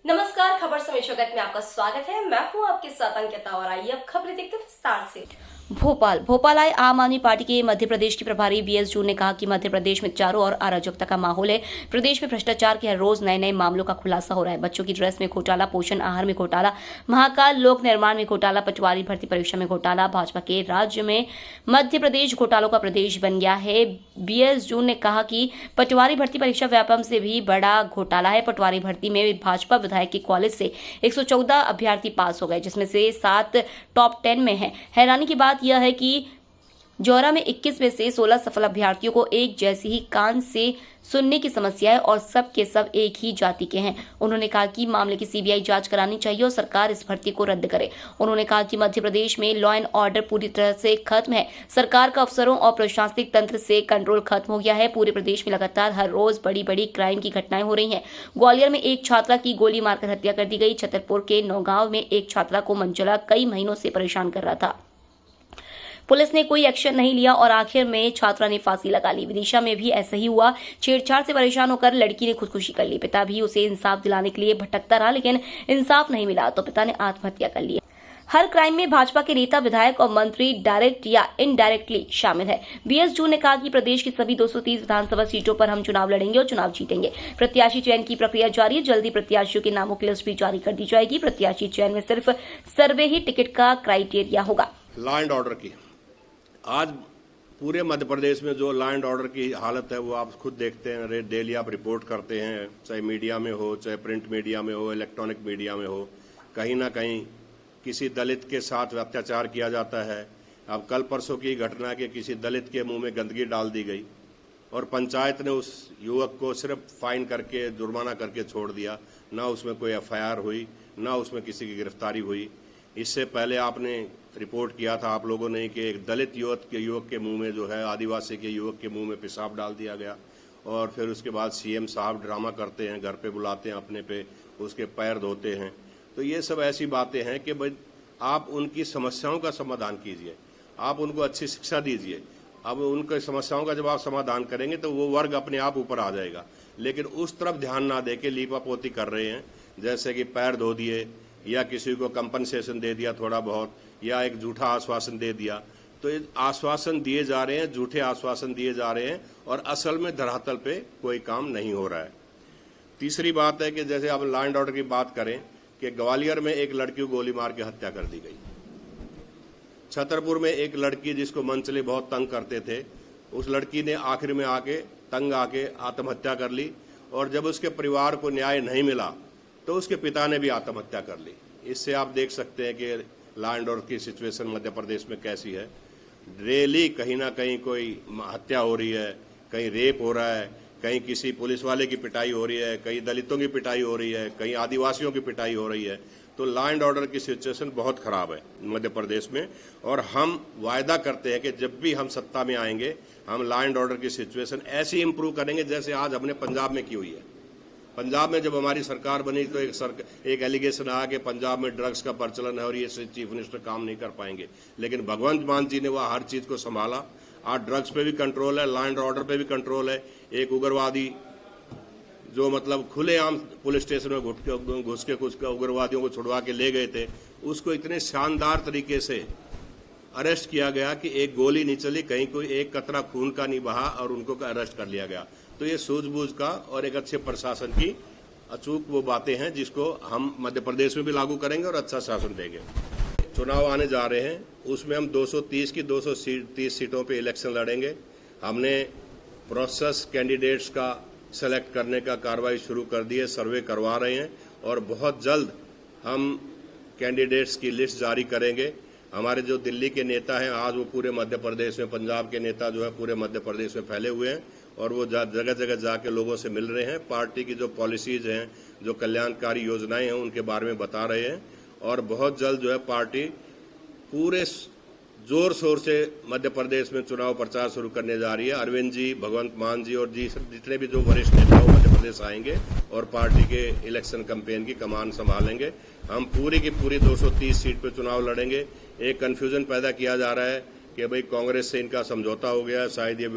नमस्कार, खबर समय जगत में आपका स्वागत है। मैं हूं आपके साथ अंकिता और आइए अब खबरें देखते हैं विस्तार से। भोपाल आए आम आदमी पार्टी के मध्य प्रदेश के प्रभारी बीएस जून ने कहा कि मध्य प्रदेश में चारों ओर अराजकता का माहौल है। प्रदेश में भ्रष्टाचार के हर रोज नए नए मामलों का खुलासा हो रहा है। बच्चों की ड्रेस में घोटाला, पोषण आहार में घोटाला, महाकाल लोक निर्माण में घोटाला, पटवारी भर्ती परीक्षा में घोटाला। भाजपा के राज्य में मध्य प्रदेश घोटालों का प्रदेश बन गया है। बीएस जून ने कहा कि पटवारी भर्ती परीक्षा व्यापम से भी बड़ा घोटाला है। पटवारी भर्ती में भाजपा विधायक के कॉलेज से 114 अभ्यर्थी पास हो गए, जिसमें से 7 टॉप 10 में हैं। हैरानी की बात यह है कि जौरा में 21 में से 16 सफल अभ्यर्थियों को एक जैसी ही कान से सुनने की समस्या है और सब के सब एक ही जाति के हैं। उन्होंने कहा कि मामले की सीबीआई जांच करानी चाहिए और सरकार इस भर्ती को रद्द करे। उन्होंने कहा कि मध्य प्रदेश में लॉ एंड ऑर्डर पूरी तरह से खत्म है। सरकार का अफसरों और प्रशासनिक तंत्र से कंट्रोल खत्म हो गया है। पूरे प्रदेश में लगातार हर रोज बड़ी बड़ी क्राइम की घटनाएं हो रही हैं। ग्वालियर में एक छात्रा की गोली मारकर हत्या कर दी गई। छतरपुर के नौगांव में एक छात्रा को मंचला कई महीनों से परेशान कर रहा था। पुलिस ने कोई एक्शन नहीं लिया और आखिर में छात्रा ने फांसी लगा ली। विदिशा में भी ऐसा ही हुआ। छेड़छाड़ से परेशान होकर लड़की ने खुदकुशी कर ली। पिता भी उसे इंसाफ दिलाने के लिए भटकता रहा, लेकिन इंसाफ नहीं मिला तो पिता ने आत्महत्या कर ली। हर क्राइम में भाजपा के नेता, विधायक और मंत्री डायरेक्ट या इनडायरेक्टली शामिल है। बीएस जून ने कहा कि प्रदेश की सभी 230 विधानसभा सीटों पर हम चुनाव लड़ेंगे और चुनाव जीतेंगे। प्रत्याशी चयन की प्रक्रिया जारी है। जल्दी प्रत्याशियों के नामों की लिस्ट भी जारी कर दी जाएगी। प्रत्याशी चयन में सिर्फ सर्वे ही टिकट का क्राइटेरिया होगा। लॉ एंड ऑर्डर की आज पूरे मध्य प्रदेश में जो लॉ एंड ऑर्डर की हालत है वो आप खुद देखते हैं। डेली आप रिपोर्ट करते हैं, चाहे मीडिया में हो, चाहे प्रिंट मीडिया में हो, इलेक्ट्रॉनिक मीडिया में हो, कहीं ना कहीं किसी दलित के साथ अत्याचार किया जाता है। अब कल परसों की घटना के किसी दलित के मुंह में गंदगी डाल दी गई और पंचायत ने उस युवक को सिर्फ फाइन करके, जुर्माना करके छोड़ दिया। ना उसमें कोई एफआईआर हुई, ना उसमें किसी की गिरफ्तारी हुई। इससे पहले आपने रिपोर्ट किया था आप लोगों ने कि एक दलित युवक के मुंह में जो है, आदिवासी के युवक के मुंह में पेशाब डाल दिया गया और फिर उसके बाद सीएम साहब ड्रामा करते हैं, घर पे बुलाते हैं अपने पे, उसके पैर धोते हैं। तो ये सब ऐसी बातें हैं कि भाई आप उनकी समस्याओं का समाधान कीजिए, आप उनको अच्छी शिक्षा दीजिए। अब उनकी समस्याओं का जब आप समाधान करेंगे तो वो वर्ग अपने आप ऊपर आ जाएगा। लेकिन उस तरफ ध्यान ना दे के लीपापोती कर रहे हैं, जैसे कि पैर धो दिए या किसी को कंपनसेशन दे दिया थोड़ा बहुत, या एक झूठा आश्वासन दे दिया। तो ये आश्वासन दिए जा रहे हैं, झूठे आश्वासन दिए जा रहे हैं और असल में धरातल पे कोई काम नहीं हो रहा है। तीसरी बात है कि जैसे आप लॉ एंड ऑर्डर की बात करें कि ग्वालियर में एक लड़की को गोली मार के हत्या कर दी गई। छतरपुर में एक लड़की जिसको मंचले बहुत तंग करते थे, उस लड़की ने आखिर में तंग आके आत्महत्या कर ली और जब उसके परिवार को न्याय नहीं मिला तो उसके पिता ने भी आत्महत्या कर ली। इससे आप देख सकते हैं कि लॉ एंड ऑर्डर की सिचुएशन मध्य प्रदेश में कैसी है। डेली कहीं ना कहीं कोई हत्या हो रही है, कहीं रेप हो रहा है, कहीं किसी पुलिस वाले की पिटाई हो रही है, कहीं दलितों की पिटाई हो रही है, कहीं आदिवासियों की पिटाई हो रही है। तो लॉ एंड ऑर्डर की सिचुएशन बहुत खराब है मध्य प्रदेश में और हम वायदा करते हैं कि जब भी हम सत्ता में आएंगे हम लॉ एंड ऑर्डर की सिचुएशन ऐसी इंप्रूव करेंगे जैसे आज हमने पंजाब में की हुई है। पंजाब में जब हमारी सरकार बनी तो एक एलिगेशन आया कि पंजाब में ड्रग्स का प्रचलन है और ये चीफ मिनिस्टर काम नहीं कर पाएंगे, लेकिन भगवंत मान जी ने वह हर चीज को संभाला। आज ड्रग्स पे भी कंट्रोल है, लॉ एंड ऑर्डर पे भी कंट्रोल है। एक उग्रवादी जो मतलब खुलेआम पुलिस स्टेशन में घुस के कुछ उग्रवादियों को छुड़वा के ले गए थे, उसको इतने शानदार तरीके से अरेस्ट किया गया कि एक गोली नहीं चली, कहीं कोई एक कतरा खून का नहीं बहा और उनको अरेस्ट कर लिया गया। तो ये सूझबूझ का और एक अच्छे प्रशासन की अचूक वो बातें हैं जिसको हम मध्य प्रदेश में भी लागू करेंगे और अच्छा शासन देंगे। चुनाव आने जा रहे हैं, उसमें हम 230 की 230 सीटों पे इलेक्शन लड़ेंगे। हमने प्रोसेस कैंडिडेट्स का सेलेक्ट करने का कार्रवाई शुरू कर दी है, सर्वे करवा रहे हैं और बहुत जल्द हम कैंडिडेट्स की लिस्ट जारी करेंगे। हमारे जो दिल्ली के नेता हैं आज वो पूरे मध्य प्रदेश में, पंजाब के नेता जो है पूरे मध्य प्रदेश में फैले हुए हैं और वो जगह जगह जाके लोगों से मिल रहे हैं, पार्टी की जो पॉलिसीज हैं, जो कल्याणकारी योजनाएं हैं उनके बारे में बता रहे हैं और बहुत जल्द जो है पार्टी पूरे जोर शोर से मध्य प्रदेश में चुनाव प्रचार शुरू करने जा रही है। अरविंद जी, भगवंत मान जी और जितने भी जो वरिष्ठ नेता मध्य प्रदेश आएंगे और पार्टी के इलेक्शन कैंपेन की कमान संभालेंगे। हम पूरी की पूरी 230 सीट पर चुनाव लड़ेंगे। एक कंफ्यूजन पैदा किया जा रहा है कि भाई कांग्रेस से इनका समझौता हो गया, शायद ये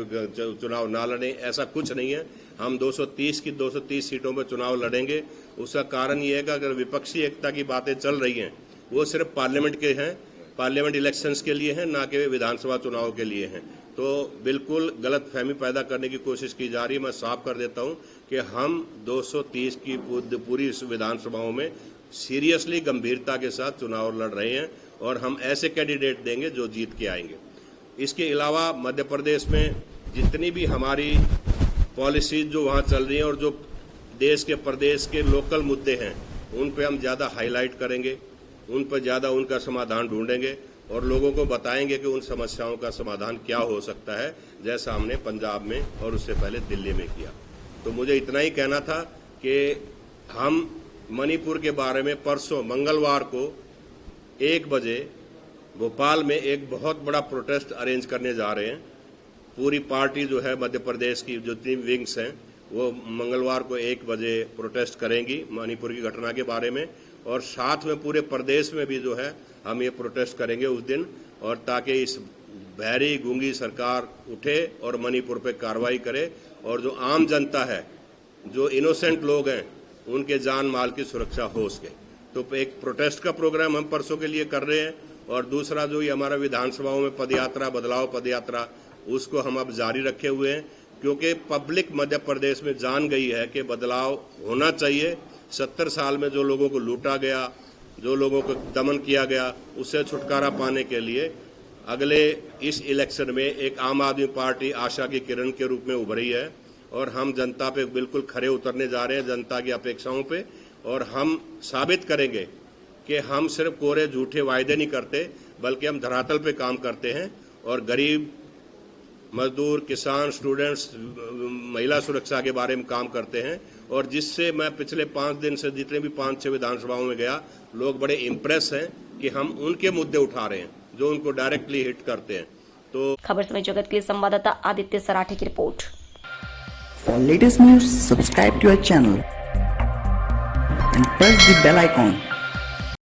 चुनाव ना लड़े, ऐसा कुछ नहीं है। हम 230 की 230 सीटों पर चुनाव लड़ेंगे। उसका कारण ये है कि अगर विपक्षी एकता की बातें चल रही हैं वो सिर्फ पार्लियामेंट के हैं, पार्लियामेंट इलेक्शंस के लिए हैं, ना कि विधानसभा चुनाव के लिए हैं। तो बिल्कुल गलत फहमी पैदा करने की कोशिश की जा रही है। मैं साफ कर देता हूं कि हम 230 की पूरी विधानसभाओं में सीरियसली गंभीरता के साथ चुनाव लड़ रहे हैं और हम ऐसे कैंडिडेट देंगे जो जीत के आएंगे। इसके अलावा मध्य प्रदेश में जितनी भी हमारी पॉलिसीज जो वहाँ चल रही हैं और जो देश के प्रदेश के लोकल मुद्दे हैं उन पे हम ज़्यादा हाईलाइट करेंगे, उन पर ज़्यादा उनका समाधान ढूंढेंगे और लोगों को बताएंगे कि उन समस्याओं का समाधान क्या हो सकता है, जैसा हमने पंजाब में और उससे पहले दिल्ली में किया। तो मुझे इतना ही कहना था कि हम मणिपुर के बारे में परसों मंगलवार को 1 बजे भोपाल में एक बहुत बड़ा प्रोटेस्ट अरेंज करने जा रहे हैं। पूरी पार्टी जो है मध्य प्रदेश की जो 3 विंग्स हैं वो मंगलवार को 1 बजे प्रोटेस्ट करेंगी मणिपुर की घटना के बारे में, और साथ में पूरे प्रदेश में भी जो है हम ये प्रोटेस्ट करेंगे उस दिन, और ताकि इस बहरी गूंगी सरकार उठे और मणिपुर पे कार्रवाई करे और जो आम जनता है, जो इनोसेंट लोग हैं, उनके जान माल की सुरक्षा हो सके। तो एक प्रोटेस्ट का प्रोग्राम हम परसों के लिए कर रहे हैं, और दूसरा जो ये हमारा विधानसभाओं में पदयात्रा, बदलाव पदयात्रा, उसको हम अब जारी रखे हुए हैं, क्योंकि पब्लिक मध्य प्रदेश में जान गई है कि बदलाव होना चाहिए। 70 साल में जो लोगों को लूटा गया, जो लोगों को दमन किया गया, उससे छुटकारा पाने के लिए अगले इस इलेक्शन में एक आम आदमी पार्टी आशा की किरण के रूप में उभरी है, और हम जनता पे बिल्कुल खरे उतरने जा रहे हैं, जनता की अपेक्षाओं पे, और हम साबित करेंगे कि हम सिर्फ कोरे झूठे वायदे नहीं करते, बल्कि हम धरातल पे काम करते हैं और गरीब, मजदूर, किसान, स्टूडेंट्स, महिला सुरक्षा के बारे में काम करते हैं। और जिससे मैं पिछले 5 दिन से जितने भी 5-6 विधानसभाओं में गया, लोग बड़े इम्प्रेस हैं कि हम उनके मुद्दे उठा रहे हैं जो उनको डायरेक्टली हिट करते हैं। तो खबर समय जगत के लिए संवाददाता आदित्य सराठे की report. For latest news, subscribe to our channel and press the bell icon.